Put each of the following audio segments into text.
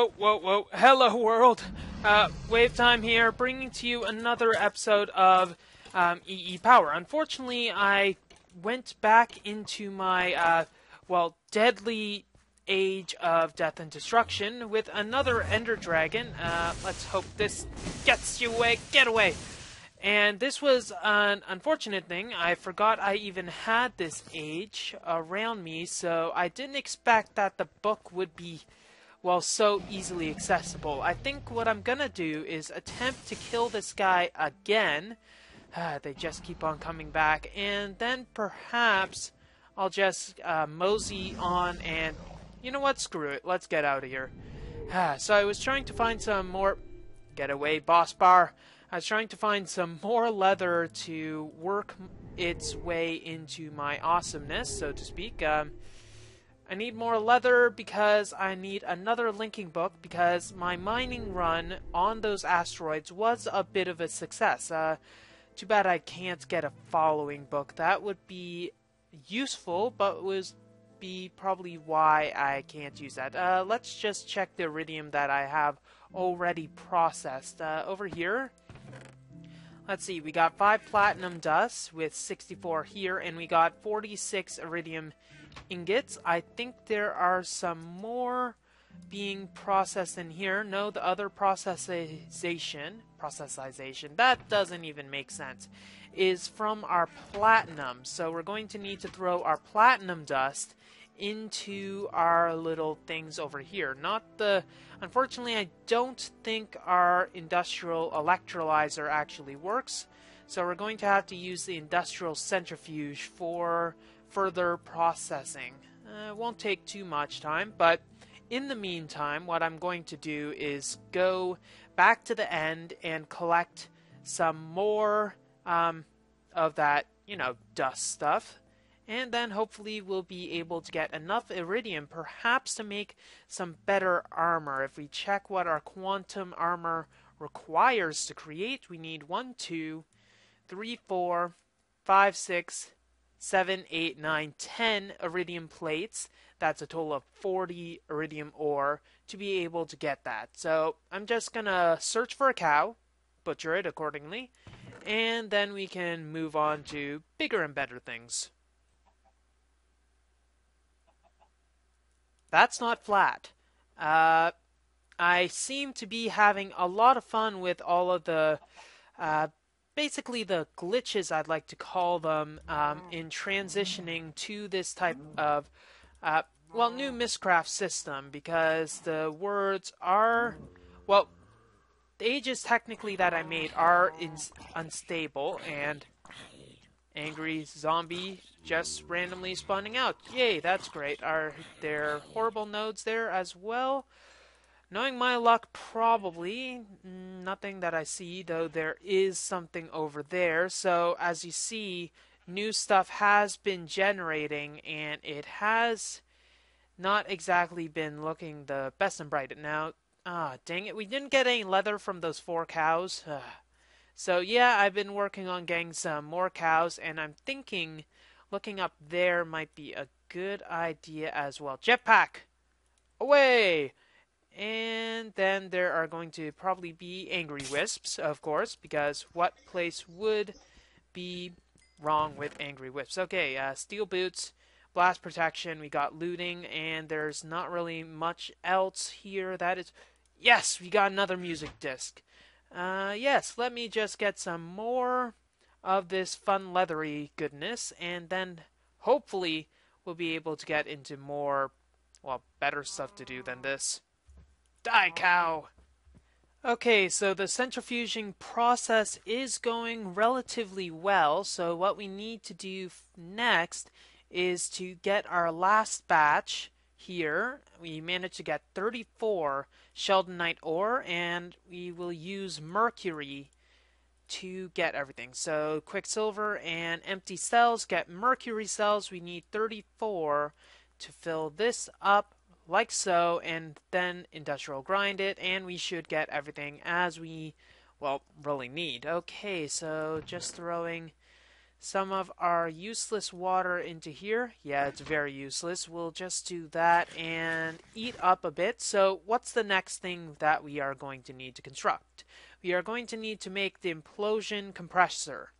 Whoa, whoa, whoa. Hello, world. WayofTime here, bringing to you another episode of EEPower. Unfortunately, I went back into my, deadly age of death and destruction with another Ender Dragon. Let's hope this gets you away. Get away! And this was an unfortunate thing. I forgot I even had this age around me, so I didn't expect that the book would be, well, so easily accessible. I think what I'm gonna do is attempt to kill this guy again. They just keep on coming back. And then perhaps I'll just mosey on and... You know what? Screw it. Let's get out of here. So I was trying to find some more... Get away, boss bar. I was trying to find some more leather to work its way into my awesomeness, so to speak. I need more leather because I need another linking book because my mining run on those asteroids was a bit of a success. Too bad I can't get a following book. That would be useful, but was be probably why I can't use that. Let's just check the iridium that I have already processed. Over here, let's see, we got 5 platinum dust with 64 here, and we got 46 iridium ingots. I think there are some more being processed in here. No, the other processization, that doesn't even make sense, is from our platinum. So we're going to need to throw our platinum dust into our little things over here. Unfortunately, I don't think our industrial electrolyzer actually works, so we're going to have to use the industrial centrifuge for further processing. It won't take too much time, but in the meantime, what I'm going to do is go back to the end and collect some more of that, dust stuff. And then hopefully we'll be able to get enough iridium, perhaps to make some better armor. If we check what our quantum armor requires to create, we need 1, 2, 3, 4, 5, 6, 7, 8, 9, 10 iridium plates. That's a total of 40 iridium ore to be able to get that. So I'm just going to search for a cow, butcher it accordingly, and then we can move on to bigger and better things. That's not flat. I seem to be having a lot of fun with all of the, basically the glitches, I'd like to call them, in transitioning to this type of, new Mistcraft system, because the words are, the ages technically that I made are unstable, and angry zombie just randomly spawning out. Yay, that's great. Are there horrible nodes there as well? Knowing my luck, probably. Nothing that I see, though there is something over there. So, as you see, new stuff has been generating, and it has not exactly been looking the best and bright. Now, dang it, we didn't get any leather from those 4 cows. So yeah, I've been working on getting some more cows, and I'm thinking looking up there might be a good idea as well. Jetpack! Away! And then there are going to probably be angry wisps, of course, because what place would be wrong with angry wisps? Okay, steel boots, blast protection, we got looting, and there's not really much else here. That is... Yes, we got another music disc. Yes, let me just get some more of this fun leathery goodness, and then hopefully we'll be able to get into more, better stuff to do than this. Die, cow! Okay, so the centrifuging process is going relatively well, so what we need to do next is to get our last batch here. We managed to get 34 sheldonite ore, and we will use mercury to get everything. So quicksilver and empty cells get mercury cells. We need 34 to fill this up like so, and then industrial grind it, and we should get everything as we really need. Okay, so just throwing some of our useless water into here. Yeah, it's very useless. We'll just do that and eat up a bit. So what's the next thing that we are going to need to construct? We are going to need to make the implosion compressor.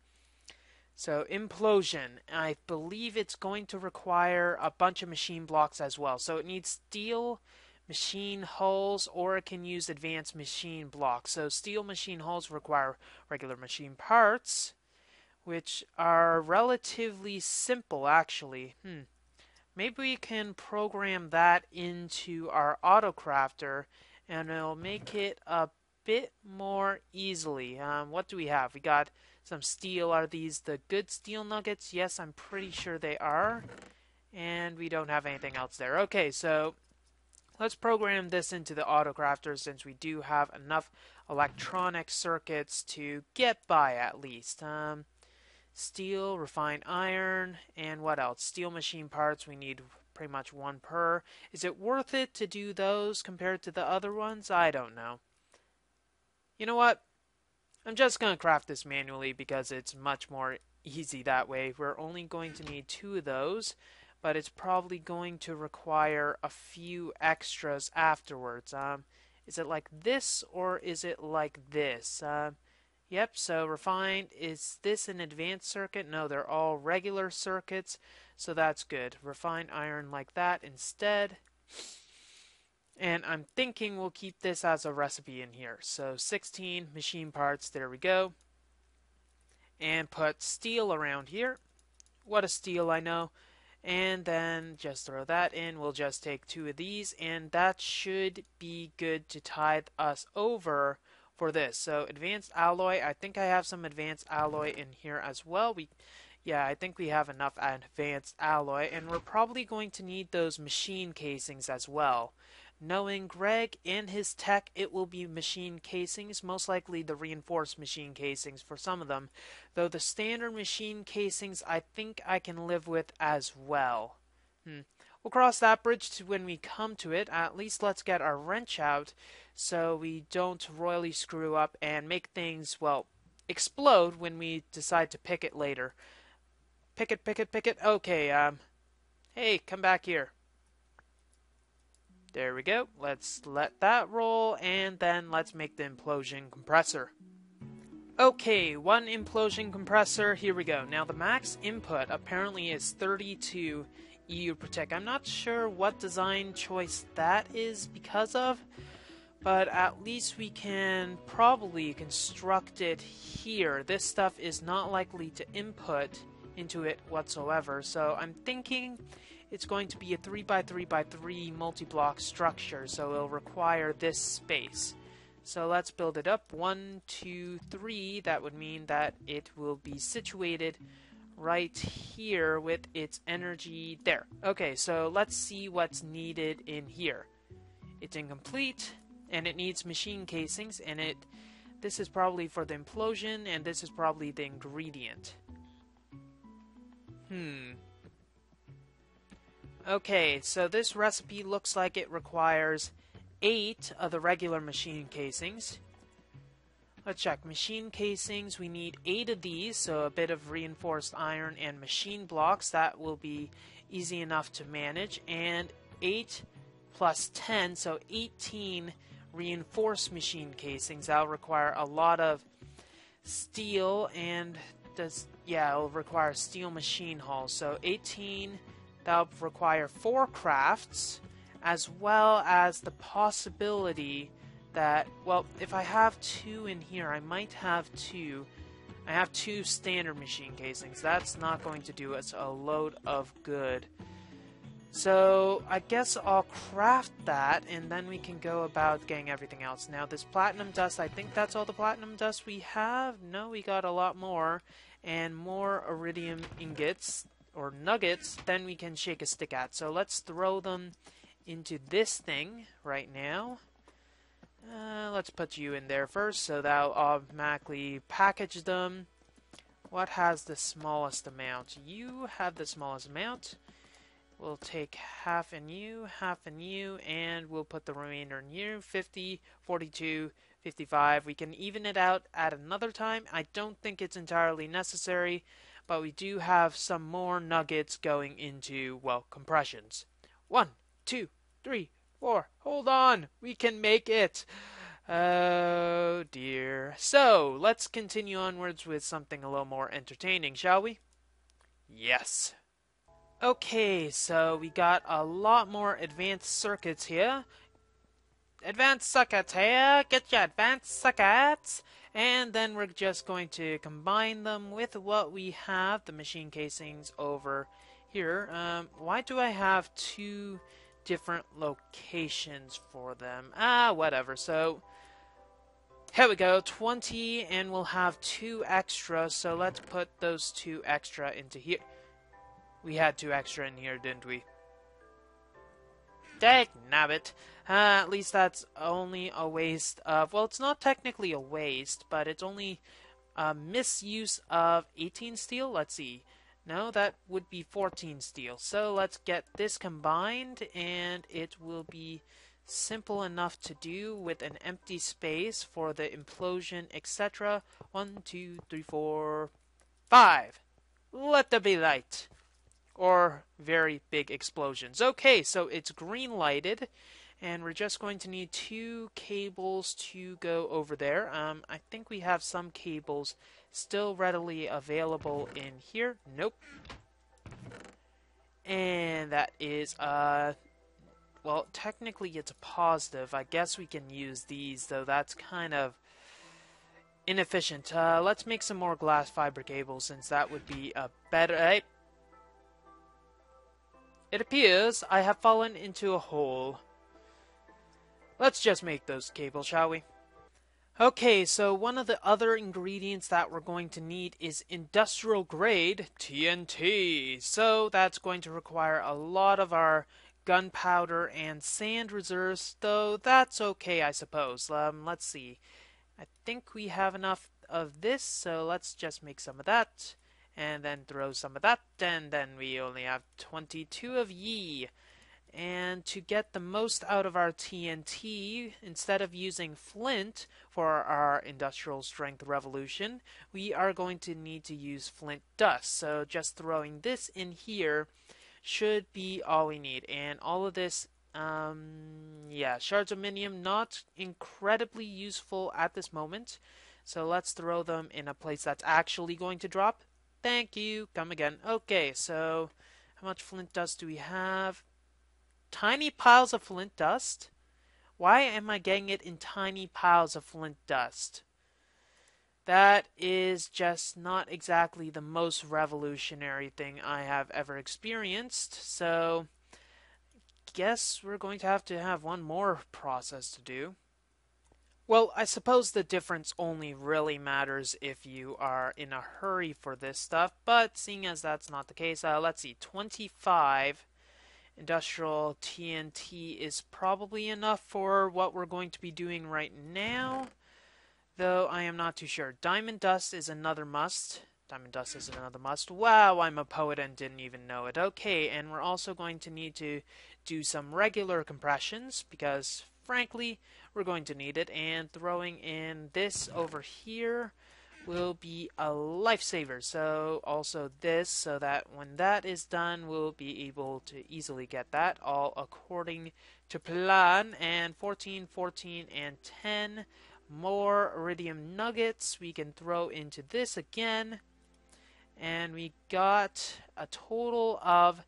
So implosion, I believe it's going to require a bunch of machine blocks as well. So it needs steel machine hulls, or it can use advanced machine blocks. So steel machine hulls require regular machine parts, which are relatively simple actually. Maybe we can program that into our autocrafter and it'll make it a bit more easily. What do we have? We got some steel. Are these the good steel nuggets? Yes, I'm pretty sure they are. And we don't have anything else there. Okay, so let's program this into the autocrafter since we do have enough electronic circuits to get by at least. Steel, refined iron, and what else? Steel machine parts, we need pretty much one per. Is it worth it to do those compared to the other ones? I don't know. You know what? I'm just going to craft this manually because it's much more easy that way. We're only going to need 2 of those, but it's probably going to require a few extras afterwards. Is it like this or is it like this? Yep, so refined, is this an advanced circuit? No, they're all regular circuits, so that's good. Refined iron like that instead. And I'm thinking we'll keep this as a recipe in here. So 16 machine parts, there we go. And put steel around here. What a steel, I know. And then just throw that in. We'll just take 2 of these, and that should be good to tide us over for this. So advanced alloy, I think I have some advanced alloy in here as well. Yeah, I think we have enough advanced alloy, and we're probably going to need those machine casings as well. Knowing Greg and his tech, it will be machine casings, most likely the reinforced machine casings for some of them, though the standard machine casings I think I can live with as well. We'll cross that bridge when we come to it. At least let's get our wrench out so we don't royally screw up and make things, well, explode when we decide to pick it later. Pick it, pick it, pick it. Okay, hey, come back here. There we go. Let's let that roll, and then let's make the implosion compressor. Okay, 1 implosion compressor. Here we go. Now the max input apparently is 32 EU Protect. I'm not sure what design choice that is because of, but at least we can probably construct it here. This stuff is not likely to input into it whatsoever, so I'm thinking it's going to be a 3x3x3 multi-block structure, so it'll require this space. So let's build it up. 1, 2, 3. That would mean that it will be situated right here with its energy there. Okay, so let's see what's needed in here. It's incomplete, and it needs machine casings, and this is probably for the implosion, and this is probably the ingredient. Okay, so this recipe looks like it requires 8 of the regular machine casings. Let's check. Machine casings, we need 8 of these, so a bit of reinforced iron and machine blocks. That will be easy enough to manage. And 8 plus 10, so 18 reinforced machine casings. That'll require a lot of steel, and it'll require steel machine hulls. So 18, that'll require 4 crafts, as well as the possibility that, well, if I have 2 in here, I might have 2. I have 2 standard machine casings. That's not going to do us a load of good. So I guess I'll craft that, and then we can go about getting everything else. Now this platinum dust, I think that's all the platinum dust we have. No, we got a lot more, and more iridium ingots, or nuggets, then we can shake a stick at. So let's throw them into this thing right now. Let's put you in there first, so that'll automatically package them. What has the smallest amount? You have the smallest amount. We'll take half in you, and we'll put the remainder in you. 50, 42, 55. We can even it out at another time. I don't think it's entirely necessary, but we do have some more nuggets going into, well, compressions. 1, 2, 3, 4. Hold on, we can make it. Oh dear. So, let's continue onwards with something a little more entertaining, shall we? Yes. Okay, so we got a lot more advanced circuits here. Advanced circuits here, get your advanced circuits! And then we're just going to combine them with what we have, the machine casings over here. Why do I have two different locations for them? Whatever. So, here we go, 20, and we'll have 2 extra, so let's put those 2 extra into here. We had 2 extra in here, didn't we? Dagnabbit. At least that's only a waste of... Well, it's not technically a waste, but it's only a misuse of 18 steel. Let's see. No, that would be 14 steel. So let's get this combined, and it will be simple enough to do with an empty space for the implosion, etc. 1, 2, 3, 4, 5. Let there be light. Or very big explosions. Okay, so it's green lighted, and we're just going to need 2 cables to go over there. I think we have some cables still readily available in here. Nope. And that is, well, technically it's a positive. I guess we can use these, though that's kind of inefficient. Let's make some more glass fiber cables, since that would be a better... It appears I have fallen into a hole. Let's just make those cables, shall we? Okay, so one of the other ingredients that we're going to need is industrial grade TNT. So that's going to require a lot of our gunpowder and sand reserves, though that's okay, I suppose. Let's see. I think we have enough of this, so let's just make some of that. And then throw some of that, and then we only have 22 of ye. And to get the most out of our TNT, instead of using flint for our industrial strength revolution, we are going to need to use flint dust. So just throwing this in here should be all we need. And all of this, yeah, shards of minium, not incredibly useful at this moment. So let's throw them in a place that's actually going to drop. Thank you. Come again. Okay, so how much flint dust do we have? Tiny piles of flint dust? Why am I getting it in tiny piles of flint dust? That is just not exactly the most revolutionary thing I have ever experienced, so guess we're going to have one more process to do. Well, I suppose the difference only really matters if you are in a hurry for this stuff, but seeing as that's not the case, let's see, 25 industrial TNT is probably enough for what we're going to be doing right now, though I am not too sure. Diamond dust is another must. Diamond dust is another must. Wow, I'm a poet and didn't even know it. Okay, and we're also going to need to do some regular compressions, because frankly, we're going to need it, and throwing in this over here will be a lifesaver. So also this, so that when that is done, we'll be able to easily get that all according to plan. And 14, 14, and 10 more iridium nuggets we can throw into this again. And we got a total of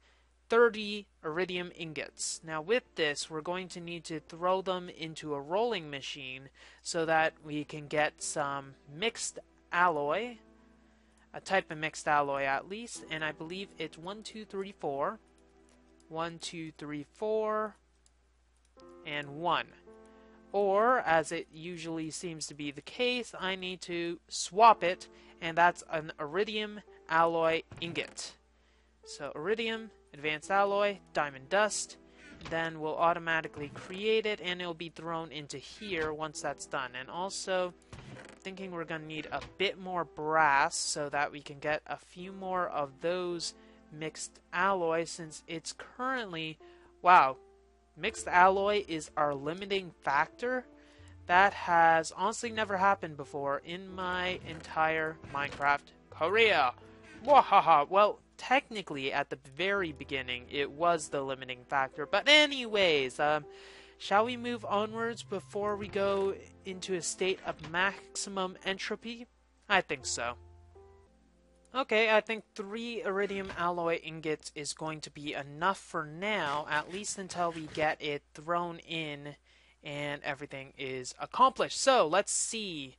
30 iridium ingots. Now with this, we're going to need to throw them into a rolling machine so that we can get some mixed alloy, a type of mixed alloy at least, and I believe it's 1, 2, 3, 4, 1, 2, 3, 4, and 1. Or, as it usually seems to be the case, I need to swap it, and that's an iridium alloy ingot. So iridium, advanced alloy, diamond dust, then we'll automatically create it, and it'll be thrown into here once that's done. And also, thinking we're going to need a bit more brass so that we can get a few more of those mixed alloys, since it's currently, wow, mixed alloy is our limiting factor. That has honestly never happened before in my entire Minecraft career. Wahaha. Well, technically, at the very beginning, it was the limiting factor. But anyways, shall we move onwards before we go into a state of maximum entropy? I think so. Okay, I think 3 iridium alloy ingots is going to be enough for now, at least until we get it thrown in and everything is accomplished. So, let's see.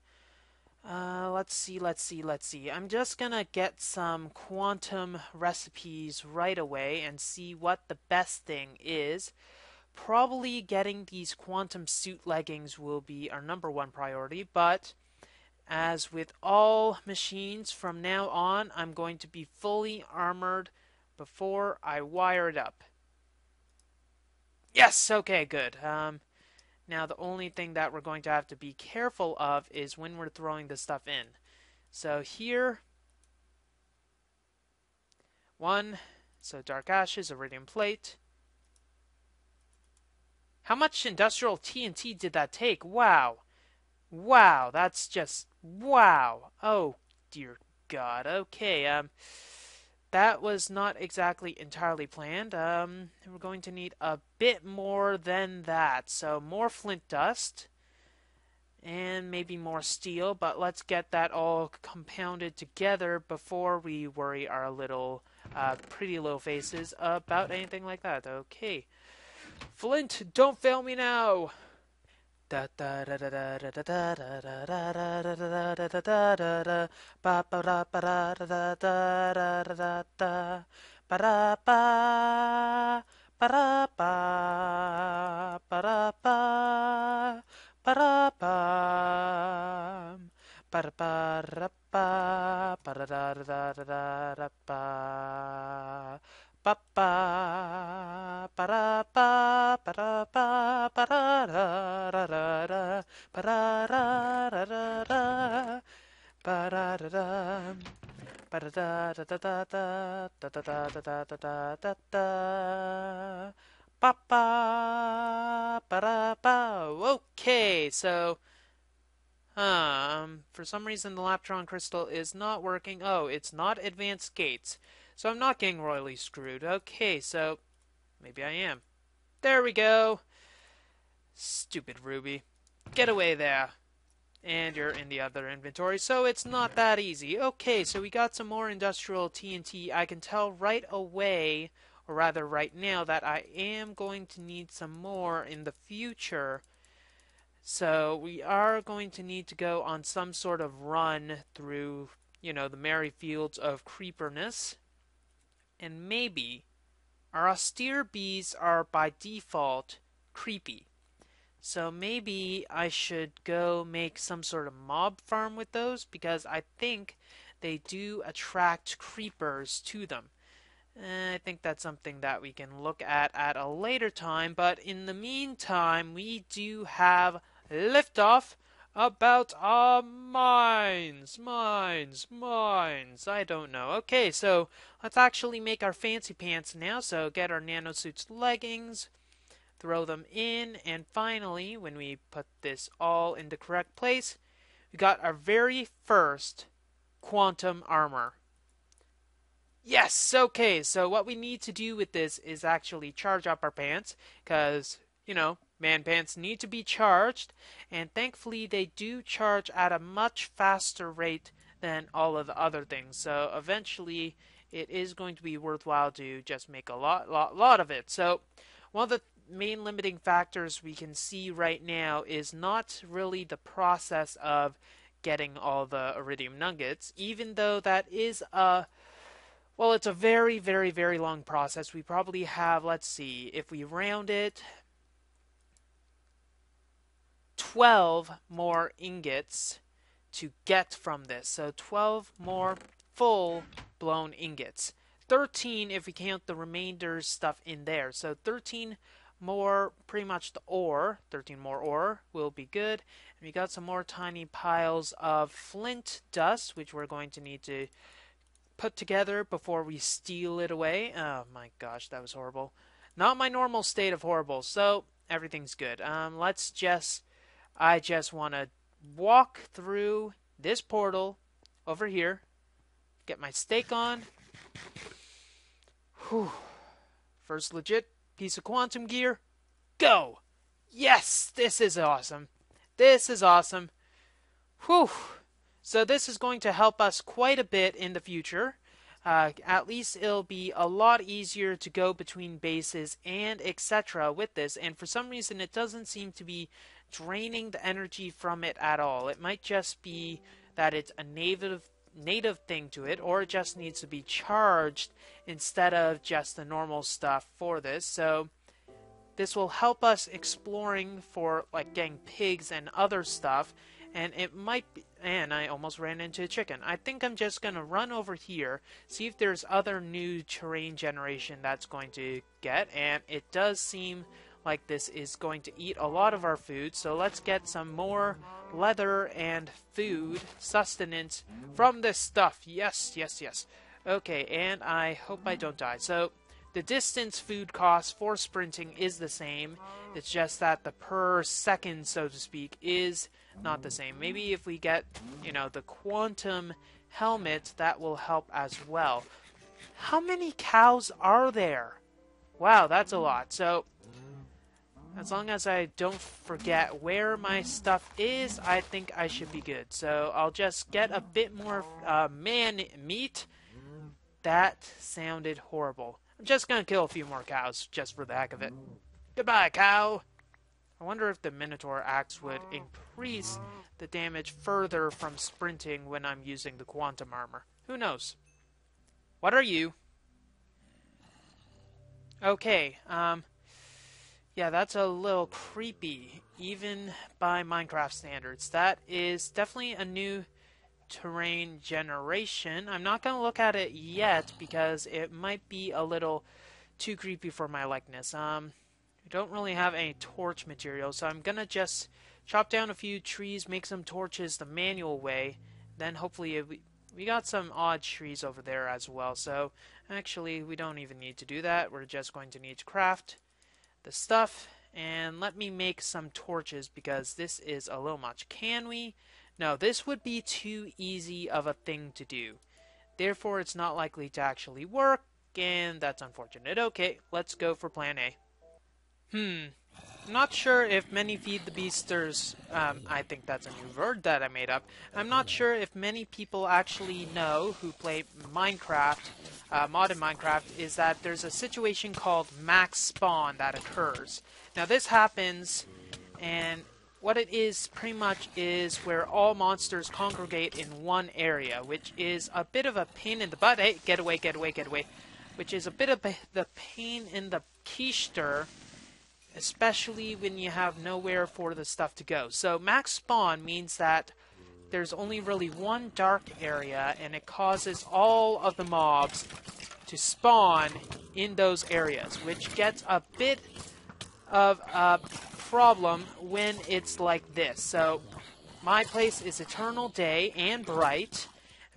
Let's see. I'm just gonna get some quantum recipes right away and see what the best thing is. Probably getting these quantum suit leggings will be our #1 priority, but as with all machines from now on, I'm going to be fully armored before I wire it up. Yes, okay, good. Now the only thing that we're going to have to be careful of is when we're throwing the stuff in. So here, 1, so dark ashes, iridium plate. How much industrial TNT did that take? Wow. Wow, that's just, wow. Oh, dear God. Okay, that was not exactly entirely planned. We're going to need a bit more than that. So more flint dust and maybe more steel, but let's get that all compounded together before we worry our little pretty little faces about anything like that. Okay. Flint, don't fail me now. Da da da da da da da da da da da da da da da da da ba ba da ba da da da da da da da ba da ba ba da ba ba da ba ba da ba ba da ba da ba ba da da da da da da ba ba ba ba da ba ba da ba ba da da da da da ba da da da da da ba da da da ba da da da da da da da da da da da da da ba ba ba da ba. Okay, so for some reason the Laptron crystal is not working. Oh, it's not advanced gates. So I'm not getting royally screwed. Okay, so maybe I am. There we go. Stupid Ruby. Get away there. And you're in the other inventory, so it's not that easy. Okay, so we got some more industrial TNT. I can tell right away, or rather right now, that I am going to need some more in the future. So we are going to need to go on some sort of run through, the merry fields of creeperness. And maybe our austere bees are by default creepy. So maybe I should go make some sort of mob farm with those because I think they do attract creepers to them. I think that's something that we can look at a later time, but in the meantime, we do have liftoff about our mines. I don't know. Okay, so let's actually make our fancy pants now. So get our nanosuits leggings, throw them in, and finally, when we put this all in the correct place, we got our very first quantum armor. Yes, okay, so what we need to do with this is actually charge up our pants, because, man pants need to be charged, and thankfully they do charge at a much faster rate than all of the other things, so eventually it is going to be worthwhile to just make a lot of it. So one of the main limiting factors we can see right now is not really the process of getting all the iridium nuggets, even though that is it's a very, very, very long process. We probably have, let's see, if we round it, 12 more ingots to get from this. So 12 more full-blown ingots. 13 if we count the remainder stuff in there. So 13 more, pretty much the ore. 13 more ore will be good. And we got some more tiny piles of flint dust, which we're going to need to put together before we steal it away. Oh my gosh, that was horrible. Not my normal state of horrible, so everything's good. I just want to walk through this portal over here, Get my steak on. Whew. First legit piece of quantum gear. Go! Yes! This is awesome. This is awesome. Whew. So this is going to help us quite a bit in the future. At least it'll be a lot easier to go between bases and etc. with this. And for some reason it doesn't seem to be draining the energy from it at all. It might just be that it's a native thing to it, or it just needs to be charged instead of just the normal stuff for this. So this will help us exploring for like getting pigs and other stuff. And it might be, and I almost ran into a chicken. I think I'm just going to run over here, see if there's other new terrain generation that's going to get. And it does seem like this is going to eat a lot of our food. So let's get some more leather and food, sustenance from this stuff. Yes, yes, yes. Okay, and I hope I don't die. So the distance food cost for sprinting is the same. It's just that the per second, so to speak, is not the same. Maybe if we get, the quantum helmet, that will help as well. How many cows are there? Wow, that's a lot. So as long as I don't forget where my stuff is, I think I should be good. So I'll just get a bit more man meat. That sounded horrible. I'm just gonna kill a few more cows, just for the heck of it. Goodbye, cow! I wonder if the Minotaur axe would increase the damage further from sprinting when I'm using the quantum armor. Who knows? What are you? Okay, yeah, that's a little creepy, even by Minecraft standards. That is definitely a new terrain generation. I'm not going to look at it yet because it might be a little too creepy for my likeness. I don't really have any torch material, so I'm going to just chop down a few trees, make some torches the manual way, then hopefully we got some odd trees over there as well. So actually we don't even need to do that. We're just going to need to craft the stuff, and let me make some torches because this is a little much. Can we? No, this would be too easy of a thing to do. Therefore, it's not likely to actually work, and that's unfortunate. Okay, let's go for plan A. I'm not sure if many Feed the Beasters, I think that's a new word that I made up. I'm not sure if many people actually know who play Minecraft, modded Minecraft, is that there's a situation called max spawn that occurs. Now this happens, and what it is pretty much is where all monsters congregate in one area, which is a bit of a pain in the butt. Hey, get away, get away, get away. Which is a bit of the pain in the keister, especially when you have nowhere for the stuff to go. So max spawn means that there's only really one dark area, and it causes all of the mobs to spawn in those areas, which gets a bit of a problem when it's like this. So my place is eternal day and bright,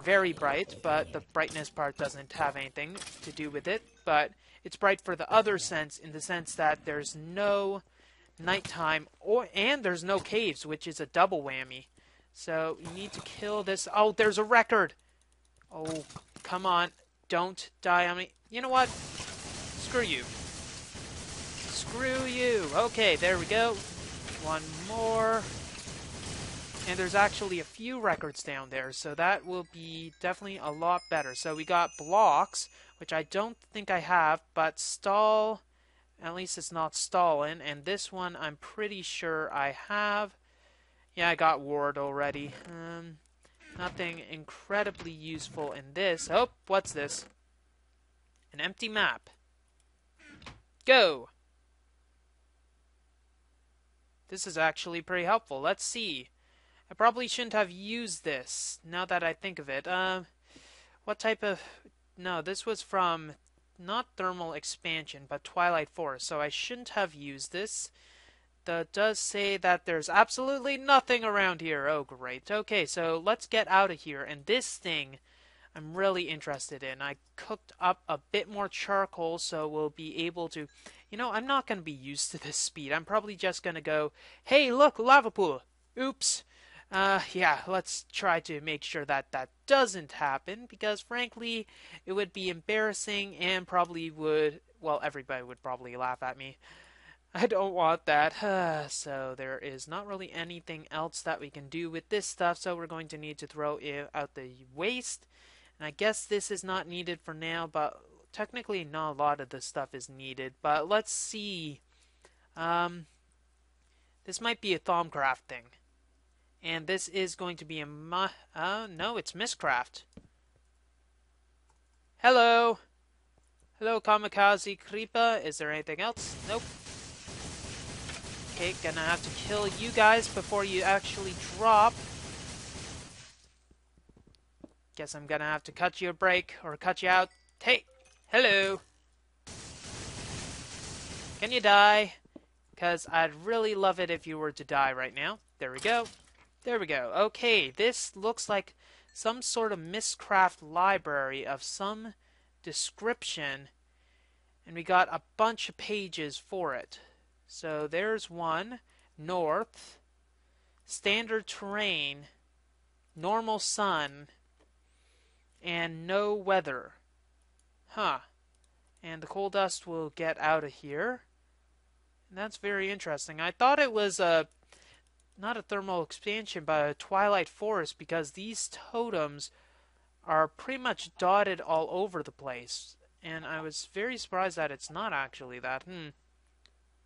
very bright, but the brightness part doesn't have anything to do with it, but it's bright for the other sense, in the sense that there's no nighttime, and there's no caves, which is a double whammy. So you need to kill this. Oh, there's a record. Oh, come on. Don't die on me. You know what? Screw you. Screw you. Okay, there we go. One more. And there's actually a few records down there, so that will be definitely a lot better. So we got blocks, which I don't think I have, but stall, at least it's not stolen. And this one I'm pretty sure I have. Yeah, I got ward already. Nothing incredibly useful in this. Oh, what's this? An empty map. Go! This is actually pretty helpful. Let's see. I probably shouldn't have used this, now that I think of it. What type of... No, this was from not Thermal Expansion, but Twilight Forest, so I shouldn't have used this. That does say that there's absolutely nothing around here. Oh, great. Okay, so let's get out of here. And this thing I'm really interested in. I cooked up a bit more charcoal, so we'll be able to... You know, I'm not going to be used to this speed. I'm probably just going to go, hey, look, lava pool. Oops. Yeah, let's try to make sure that that doesn't happen because, frankly, it would be embarrassing and probably would, well, everybody would probably laugh at me. I don't want that. So there is not really anything else that we can do with this stuff, so we're going to need to throw it out the waste. And I guess this is not needed for now, but technically not a lot of the stuff is needed. But let's see. Um, this might be a Thaumcraft thing. And this is going to be a no, it's Mistcraft. Hello! Hello, Kamikaze Creeper. Is there anything else? Nope. Okay, gonna have to kill you guys before you actually drop. Guess I'm gonna have to cut you a break or cut you out. Hey! Hello! Can you die? Because I'd really love it if you were to die right now. There we go. There we go. Okay, this looks like some sort of Mistcraft library of some description. And we got a bunch of pages for it. So there's one. North. Standard terrain. Normal sun. And no weather. Huh. And the coal dust will get out of here. And that's very interesting. I thought it was not a thermal expansion, but a twilight forest because these totems are pretty much dotted all over the place. And I was very surprised that it's not actually that.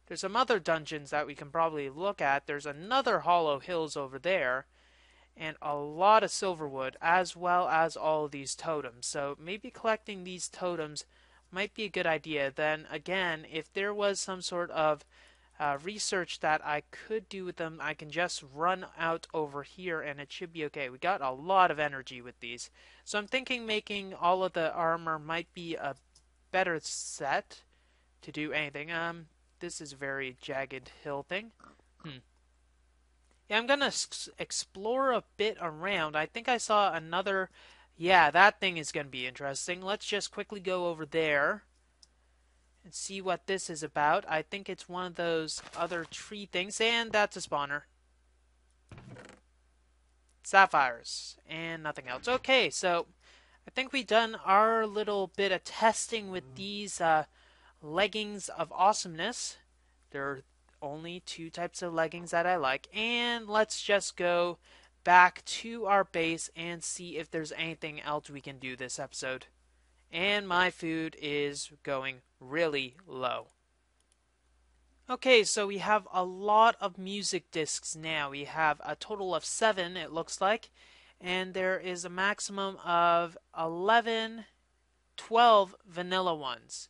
There's some other dungeons that we can probably look at. There's another Hollow Hills over there. And a lot of silverwood, as well as all of these totems. So maybe collecting these totems might be a good idea. Then again, if there was some sort of research that I could do with them, I can just run out over here and it should be okay. We got a lot of energy with these. So I'm thinking making all of the armor might be a better set to do anything. This is a very jagged hill thing. Yeah, I'm gonna explore a bit around. I think I saw another... Yeah, that thing is gonna be interesting. Let's just quickly go over there and see what this is about. I think it's one of those other tree things, and that's a spawner. Sapphires, and nothing else. Okay, so I think we've done our little bit of testing with these leggings of awesomeness. There are only two types of leggings that I like, and let's just go back to our base and see if there's anything else we can do this episode. And my food is going really low. Okay, so we have a lot of music discs now. We have a total of 7, it looks like, and there is a maximum of 12 vanilla ones.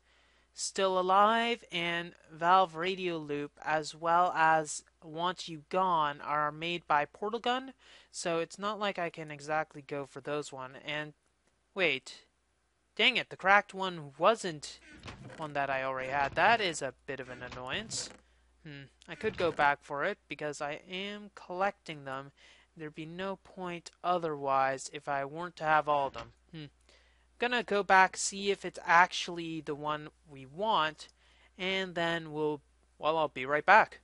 Still Alive and Valve Radio Loop, as well as Want You Gone, are made by Portal Gun, so it's not like I can exactly go for those one. And wait, dang it, the cracked one wasn't one that I already had. That is a bit of an annoyance. I could go back for it because I am collecting them. There'd be no point otherwise if I weren't to have all of them. Gonna go back, see if it's actually the one we want, and then I'll be right back.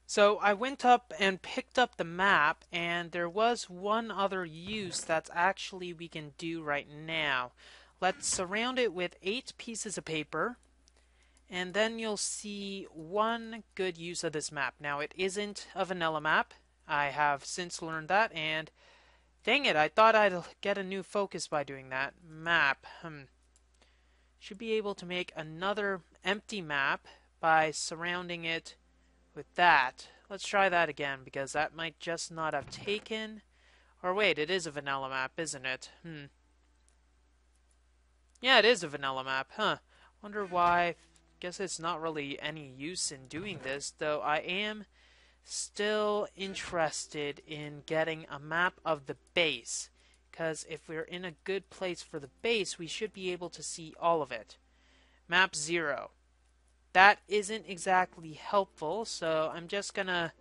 So I went up and picked up the map, and there was one other use that's actually we can do right now. Let's surround it with 8 pieces of paper, and then you'll see one good use of this map. Now, it isn't a vanilla map. I have since learned that, and dang it, I thought I'd get a new focus by doing that. Map. Should be able to make another empty map by surrounding it with that. Let's try that again, because that might just not have taken... Or wait, it is a vanilla map, isn't it? Yeah, it is a vanilla map, Wonder why. Guess it's not really any use in doing this, though I am still interested in getting a map of the base, because if we're in a good place for the base, we should be able to see all of it. Map 0. That isn't exactly helpful, so I'm just gonna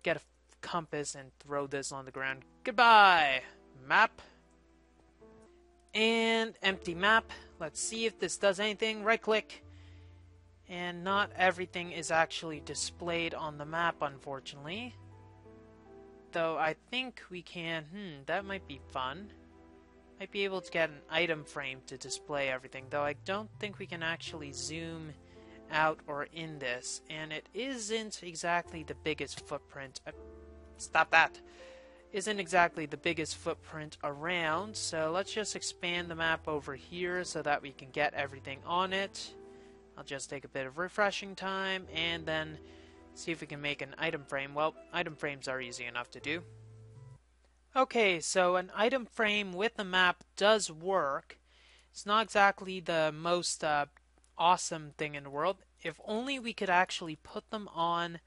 get a compass and throw this on the ground. Goodbye, map. And empty map. Let's see if this does anything. Right click. And not everything is actually displayed on the map, unfortunately. though I think we can... that might be fun. Might be able to get an item frame to display everything, though I don't think we can actually zoom out or in this. And it isn't exactly the biggest footprint. Stop that! Isn't exactly the biggest footprint around, so let's just expand the map over here so that we can get everything on it. I'll just take a bit of refreshing time and then see if we can make an item frame. Well, item frames are easy enough to do. Okay, so an item frame with the map does work. It's not exactly the most awesome thing in the world. If only we could actually put them on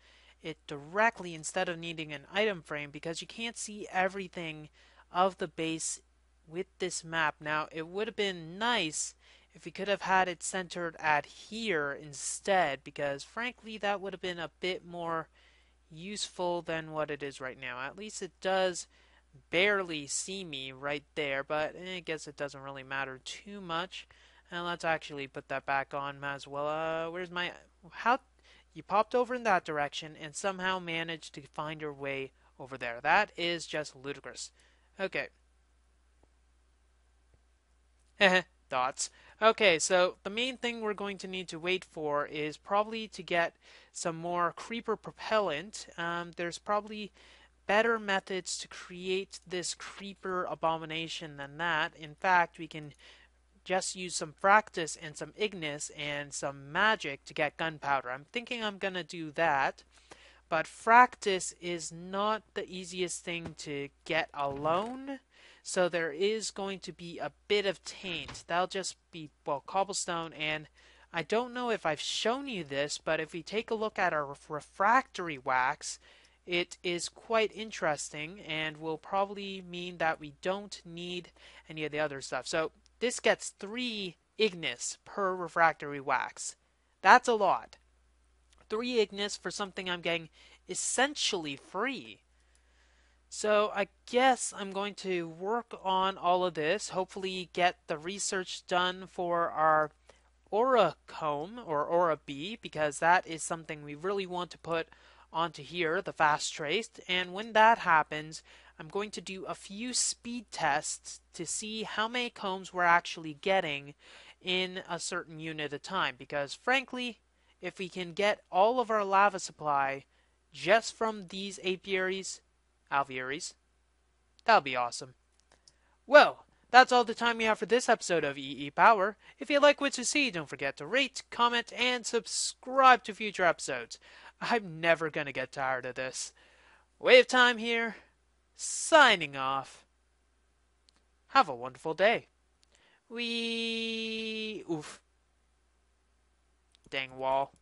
it directly instead of needing an item frame, because you can't see everything of the base with this map. Now, it would have been nice if we could have had it centered at here instead, because frankly that would have been a bit more useful than what it is right now. At least it does barely see me right there, but I guess it doesn't really matter too much. And let's actually put that back on as well. Where's my... How... You popped over in that direction and somehow managed to find your way over there. That is just ludicrous. Okay. Dots. Okay, so the main thing we're going to need to wait for is probably to get some more creeper propellant. There's probably better methods to create this creeper abomination than that. In fact, we can just use some practice and some ignis and some magic to get gunpowder. I'm thinking I'm gonna do that, but fractus is not the easiest thing to get alone, so there is going to be a bit of taint. That'll just be, well, cobblestone, and I don't know if I've shown you this, but if we take a look at our refractory wax, it is quite interesting and will probably mean that we don't need any of the other stuff. So this gets 3 ignis per refractory wax. That's a lot. 3 ignis for something I'm getting essentially free. So I guess I'm going to work on all of this, hopefully get the research done for our aura comb or aura bee, because that is something we really want to put onto here, the fast trace. And when that happens, I'm going to do a few speed tests to see how many combs we're actually getting in a certain unit at a time, because frankly, if we can get all of our lava supply just from these apiaries, alvearies, that'll be awesome. Well, that's all the time we have for this episode of EEPower. If you like what you see, don't forget to rate, comment, and subscribe to future episodes. I'm never gonna get tired of this. WayofTime here, signing off. Have a wonderful day. Oof. Dang wall.